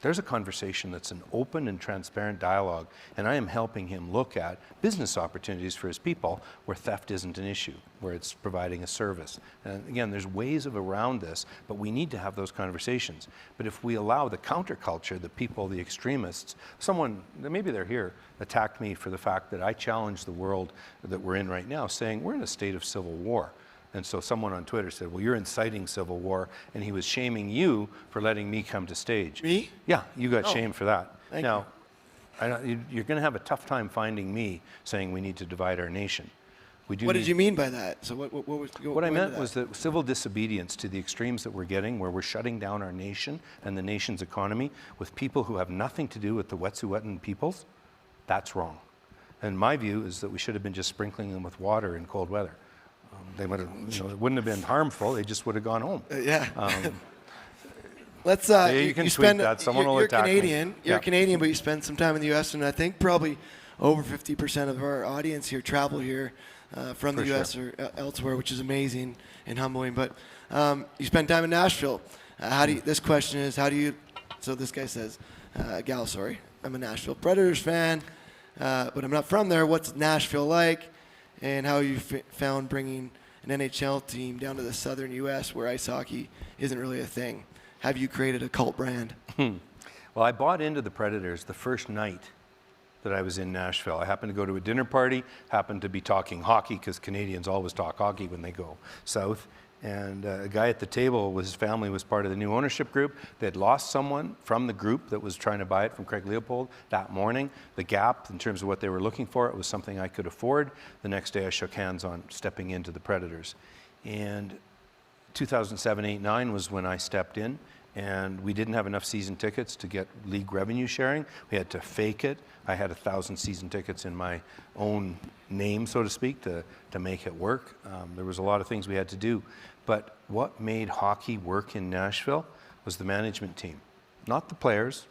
There's a conversation that's an open and transparent dialogue, and I am helping him look at business opportunities for his people where theft isn't an issue, where it's providing a service. And again, there's ways of around this, but we need to have those conversations. But if we allow the counterculture, the people, the extremists, someone, maybe they're here, attacked me for the fact that I challenged the world that we're in right now, saying we're in a state of civil war. And so someone on Twitter said, well, you're inciting civil war, and he was shaming you for letting me come to stage. Me? Yeah, you got Oh, shamed for that. thank Now, you're going to have a tough time finding me saying we need to divide our nation. We do What need- did you mean by that? So what was What I meant was that civil disobedience to the extremes that we're getting, where we're shutting down our nation and the nation's economy with people who have nothing to do with the Wet'suwet'en peoples, that's wrong. And my view is that we should have been just sprinkling them with water in cold weather. They would have, it wouldn't have been harmful. They just would have gone home. Yeah. Let's. Yeah, you can tweet spend. that. Someone will you're attack me. Canadian. You're Yeah. Canadian, but you spend some time in the U.S. And I think probably over 50% of our audience here travel here from the For U.S. sure. or elsewhere, which is amazing and humbling. But you spent time in Nashville. How do you, this question is, how do you? So this guy says, gal, sorry, I'm a Nashville Predators fan, but I'm not from there. What's Nashville like? And how you found bringing an NHL team down to the southern U.S. where ice hockey isn't really a thing? Have you created a cult brand? Well, I bought into the Predators the first night that I was in Nashville. I happened to go to a dinner party, happened to be talking hockey, because Canadians always talk hockey when they go south. And a guy at the table, his family was part of the new ownership group. They had lost someone from the group that was trying to buy it from Craig Leopold that morning. The gap in terms of what they were looking for, it was something I could afford. The next day I shook hands on stepping into the Predators. And 2007, 8, 9 was when I stepped in, and we didn't have enough season tickets to get league revenue sharing. We had to fake it. I had 1,000 season tickets in my own name, so to speak, to make it work. There was a lot of things we had to do. But what made hockey work in Nashville was the management team. Not the players,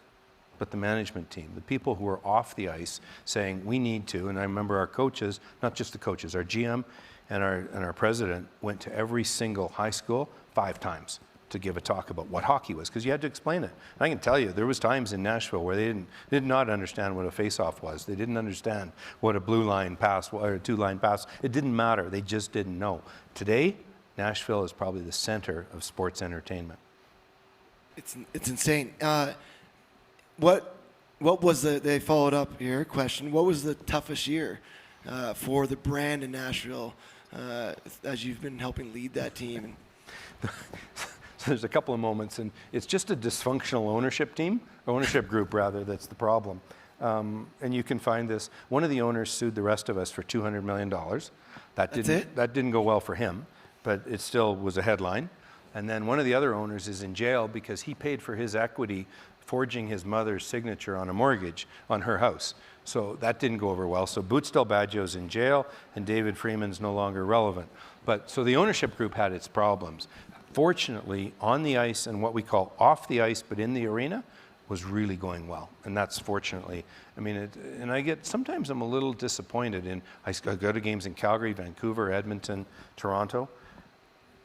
but the management team. The people who were off the ice saying, we need to, and I remember our coaches, not just the coaches, our GM and our president went to every single high school 5 times to give a talk about what hockey was, because you had to explain it. And I can tell you, there was times in Nashville where they did not understand what a face-off was. They didn't understand what a blue line pass or a 2-line pass. It didn't matter. They just didn't know. Today, Nashville is probably the center of sports entertainment. It's insane. What was they followed up here, question, what was the toughest year for the brand in Nashville as you've been helping lead that team? So there's a couple of moments, and it's just a dysfunctional ownership group rather, that's the problem. And you can find this. One of the owners sued the rest of us for $200 million. That didn't go well for him, but it still was a headline. And then one of the other owners is in jail because he paid for his equity forging his mother's signature on a mortgage on her house. So that didn't go over well. So Boots Del Baggio's in jail, and David Freeman's no longer relevant. But so the ownership group had its problems. Fortunately, on the ice and what we call off the ice, but in the arena, was really going well. And that's fortunately, I mean, sometimes I'm a little disappointed I go to games in Calgary, Vancouver, Edmonton, Toronto.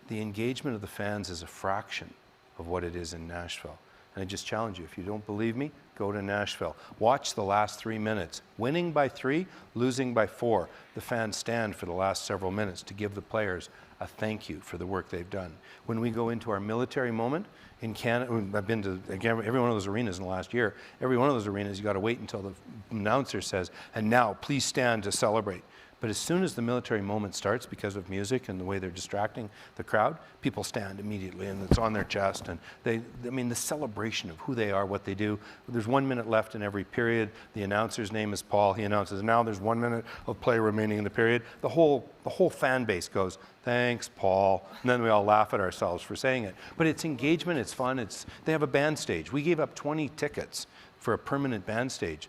The engagement of the fans is a fraction of what it is in Nashville. And I just challenge you, if you don't believe me, go to Nashville. Watch the last 3 minutes. Winning by 3, losing by 4. The fans stand for the last several minutes to give the players a thank you for the work they've done. When we go into our military moment in Canada, I've been to every one of those arenas in the last year. Every one of those arenas, you got to wait until the announcer says, and now please stand to celebrate. But as soon as the military moment starts, because of music and the way they're distracting the crowd, people stand immediately, and it's on their chest. And the celebration of who they are, what they do. There's 1 minute left in every period. The announcer's name is Paul. He announces, now there's 1 minute of play remaining in the period. The whole fan base goes, thanks, Paul. And then we all laugh at ourselves for saying it. But it's engagement, it's fun. They have a band stage. We gave up 20 tickets for a permanent band stage.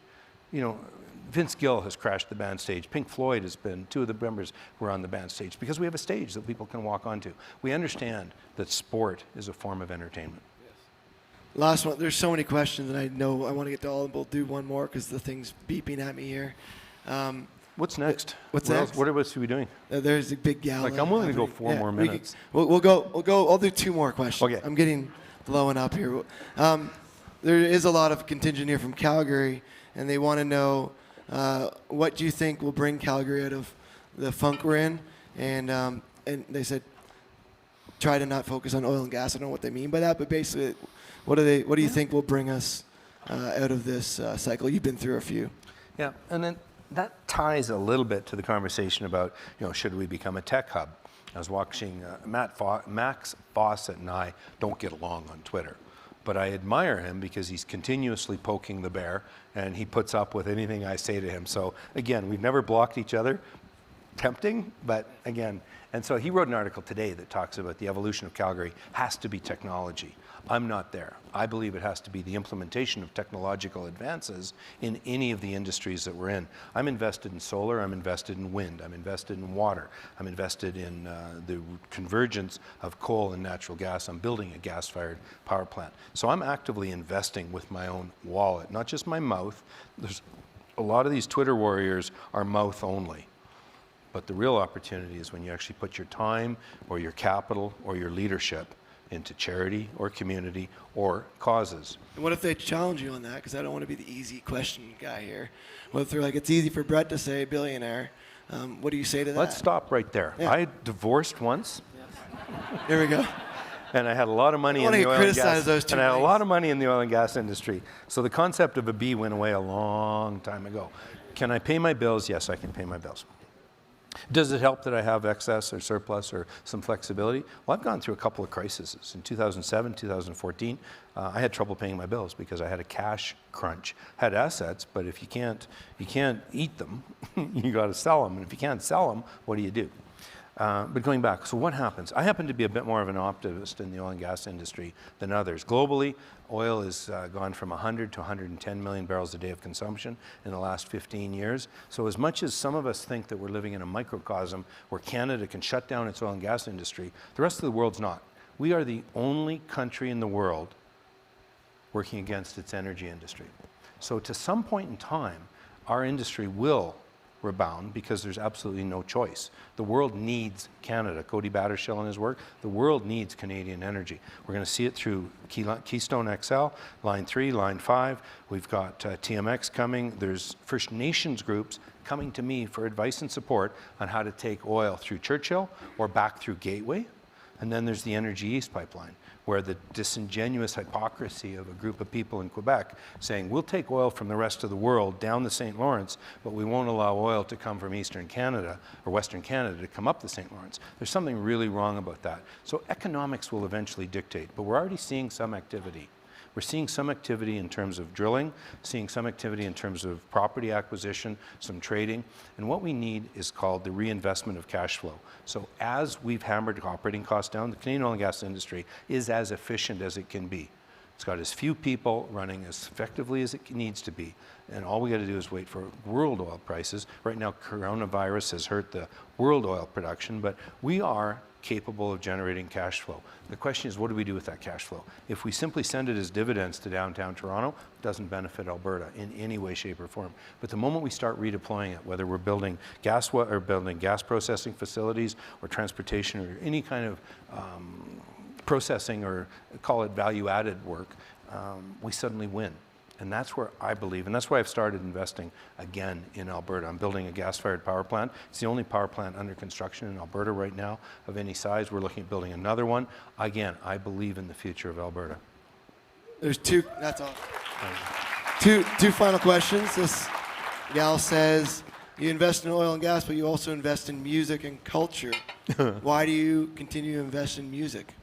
You know, Vince Gill has crashed the band stage. Pink Floyd has been, 2 of the members were on the band stage because we have a stage that people can walk onto. We understand that sport is a form of entertainment. Last one. There's so many questions, and I know I want to get to all of them. We'll do one more because the thing's beeping at me here. What's next? What's next? What else are we doing? There's a big gala. I'm willing to go 4 more minutes. We'll go. I'll do 2 more questions. Okay. I'm getting blowing up here. there is a lot of contingent here from Calgary, and they want to know what do you think will bring Calgary out of the funk we're in, and they said try to not focus on oil and gas. I don't know what they mean by that, but basically, what do you think will bring us out of this cycle? You've been through a few. Yeah, and then that ties a little bit to the conversation about, should we become a tech hub? I was watching Max Fawcett and I don't get along on Twitter, but I admire him because he's continuously poking the bear and he puts up with anything I say to him. So again, we've never blocked each other. Tempting, but again, and so he wrote an article today that talks about the evolution of Calgary has to be technology. I'm not there. I believe it has to be the implementation of technological advances in any of the industries that we're in. I'm invested in solar, I'm invested in wind, I'm invested in water, I'm invested in the convergence of coal and natural gas. I'm building a gas-fired power plant. So I'm actively investing with my own wallet, not just my mouth. There's a lot of these Twitter warriors are mouth only. But the real opportunity is when you actually put your time or your capital or your leadership into charity or community or causes. And what if they challenge you on that? Because I don't want to be the easy question guy here. What if they're like, it's easy for Brett to say billionaire? What do you say to that? Let's stop right there. Yeah. I divorced once. Here we go. And I had a lot of money in the oil and gas. Those two And I had a things. lot of money in the oil and gas industry. So the concept of a B went away a long time ago. Can I pay my bills? Yes, I can pay my bills. Does it help that I have excess or surplus or some flexibility? Well, I've gone through a couple of crises. In 2007, 2014, I had trouble paying my bills because I had a cash crunch. Had assets, but if you can't eat them, you got to sell them. And if you can't sell them, what do you do? But going back, so what happens? I happen to be a bit more of an optimist in the oil and gas industry than others. Globally, oil has gone from 100 to 110 million barrels a day of consumption in the last 15 years. So as much as some of us think that we're living in a microcosm where Canada can shut down its oil and gas industry, the rest of the world's not. We are the only country in the world working against its energy industry. So to some point in time, our industry will rebound because there's absolutely no choice. The world needs Canada. Cody Battershell and his work, the world needs Canadian energy. We're going to see it through Keystone XL, Line 3, Line 5. We've got TMX coming. There's First Nations groups coming to me for advice and support on how to take oil through Churchill or back through Gateway. And then there's the Energy East pipeline, where the disingenuous hypocrisy of a group of people in Quebec saying, we'll take oil from the rest of the world down the St. Lawrence, but we won't allow oil to come from Eastern Canada or Western Canada to come up the St. Lawrence. There's something really wrong about that. So economics will eventually dictate, but we're already seeing some activity. We're seeing some activity in terms of drilling, seeing some activity in terms of property acquisition, some trading, and what we need is called the reinvestment of cash flow. So as we've hammered operating costs down, the Canadian oil and gas industry is as efficient as it can be. It's got as few people running as effectively as it needs to be, and all we got to do is wait for world oil prices. Right now, coronavirus has hurt the world oil production, but we are capable of generating cash flow. The question is, what do we do with that cash flow? If we simply send it as dividends to downtown Toronto, it doesn't benefit Alberta in any way, shape, or form. But the moment we start redeploying it, whether we're building gas processing facilities or transportation or any kind of processing or call it value-added work, we suddenly win. And that's where I believe, and that's why I've started investing again in Alberta. I'm building a gas-fired power plant. It's the only power plant under construction in Alberta right now of any size. We're looking at building another one. Again, I believe in the future of Alberta. There's two, that's all. Two final questions. This gal says, you invest in oil and gas, but you also invest in music and culture. Why do you continue to invest in music?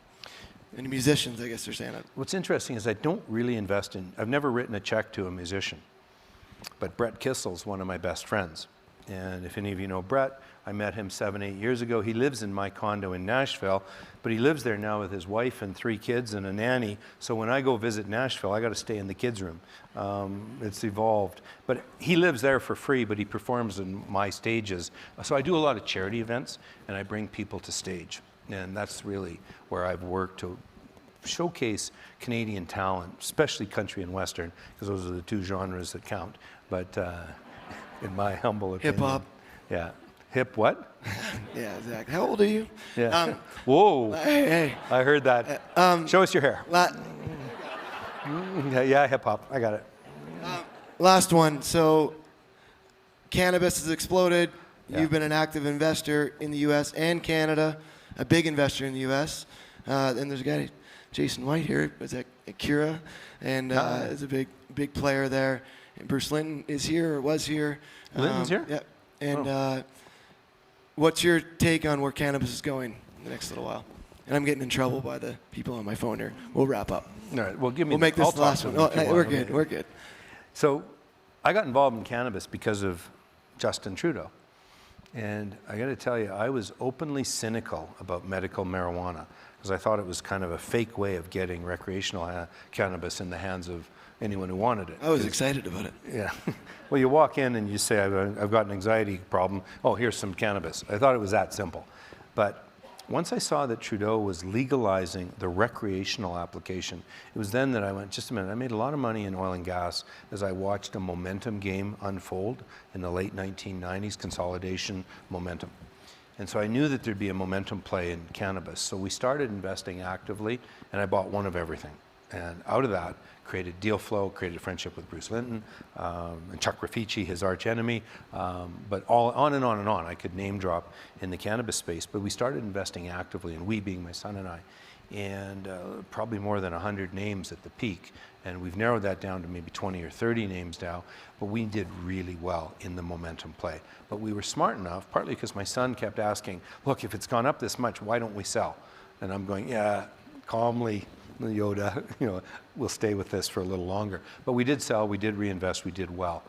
And musicians, I guess they're saying it. What's interesting is I don't really invest in, I've never written a check to a musician, but Brett Kissel's one of my best friends. And if any of you know Brett, I met him 7-8 years ago. He lives in my condo in Nashville, but he lives there now with his wife and 3 kids and a nanny. So when I go visit Nashville, I got to stay in the kids' room. It's evolved. But he lives there for free, but he performs in my stages. So I do a lot of charity events, and I bring people to stage. And that's really where I've worked to showcase Canadian talent, especially country and Western, because those are the 2 genres that count. But in my humble opinion. Hip-hop. Yeah. Hip what? Yeah, exactly. How old are you? Yeah. Whoa. Hey. I heard that. Show us your hair. Yeah, hip hop. I got it. Last one. So, cannabis has exploded. Yeah. You've been an active investor in the U.S. and Canada, a big investor in the U.S. And there's a guy, Jason White here, was at Cura, and is a big player there. And Bruce Linton is here or was here. Linton's here? Yeah. And what's your take on where cannabis is going in the next little while? And I'm getting in trouble by the people on my phone here. We'll wrap up. All right. Well, give me. We'll make this I'll the last talk one. to them if you We're want. good. We're good. So, I got involved in cannabis because of Justin Trudeau. And I got to tell you, I was openly cynical about medical marijuana because I thought it was kind of a fake way of getting recreational cannabis in the hands of anyone who wanted it. I was excited about it. Yeah. Well, you walk in and you say, I've got an anxiety problem. Oh, here's some cannabis. I thought it was that simple. But once I saw that Trudeau was legalizing the recreational application, it was then that I went, just a minute, I made a lot of money in oil and gas as I watched a momentum game unfold in the late 1990s, consolidation momentum. And so I knew that there'd be a momentum play in cannabis. So we started investing actively, and I bought one of everything. And out of that, created deal flow, created a friendship with Bruce Linton, and Chuck Raffici, his arch enemy, but all on and on and on. I could name drop in the cannabis space, but we started investing actively, and we being my son and I, and probably more than 100 names at the peak. And we've narrowed that down to maybe 20 or 30 names now, but we did really well in the momentum play. But we were smart enough, partly because my son kept asking, look, if it's gone up this much, why don't we sell? And I'm going, yeah, calmly, Yoda, we'll stay with this for a little longer. But we did sell, we did reinvest, we did well.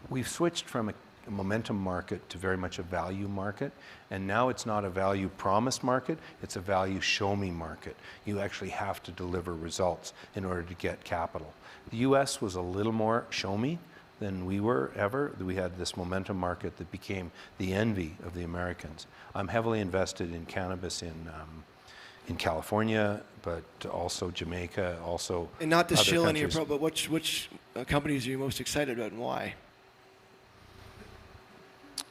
We've switched from a momentum market to very much a value market, and now it's not a value promise market, it's a value show me market. You actually have to deliver results in order to get capital. The US was a little more show me than we were ever. We had this momentum market that became the envy of the Americans. I'm heavily invested in cannabis in California, but also Jamaica, also And not to other shill any of countries. your but which companies are you most excited about and why?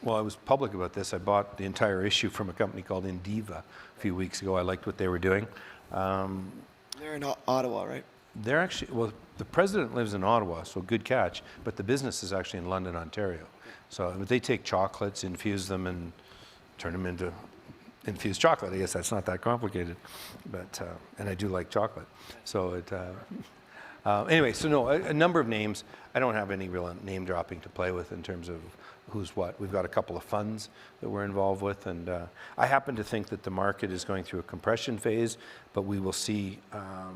Well, I was public about this. I bought the entire issue from a company called Indiva a few weeks ago. I liked what they were doing. They're in Ottawa, right? They're actually, well, the president lives in Ottawa, so good catch, but the business is actually in London, Ontario. So they take chocolates, infuse them, and turn them into infused chocolate. I guess that's not that complicated, but and I do like chocolate. So anyway, so no, a number of names. I don't have any real name dropping to play with in terms of who's what. We've got a couple of funds that we're involved with, and I happen to think that the market is going through a compression phase, but we will see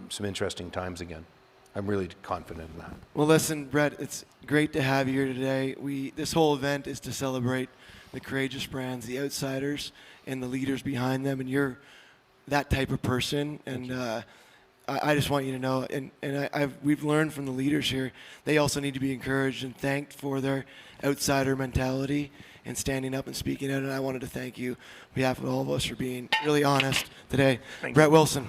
some interesting times again. I'm really confident in that. Well, listen, Brett, it's great to have you here today. This whole event is to celebrate the courageous brands, the outsiders, and the leaders behind them, and you're that type of person. And I just want you to know, and we've learned from the leaders here, they also need to be encouraged and thanked for their outsider mentality and standing up and speaking out. And I wanted to thank you on behalf of all of us for being really honest today. Brett Wilson.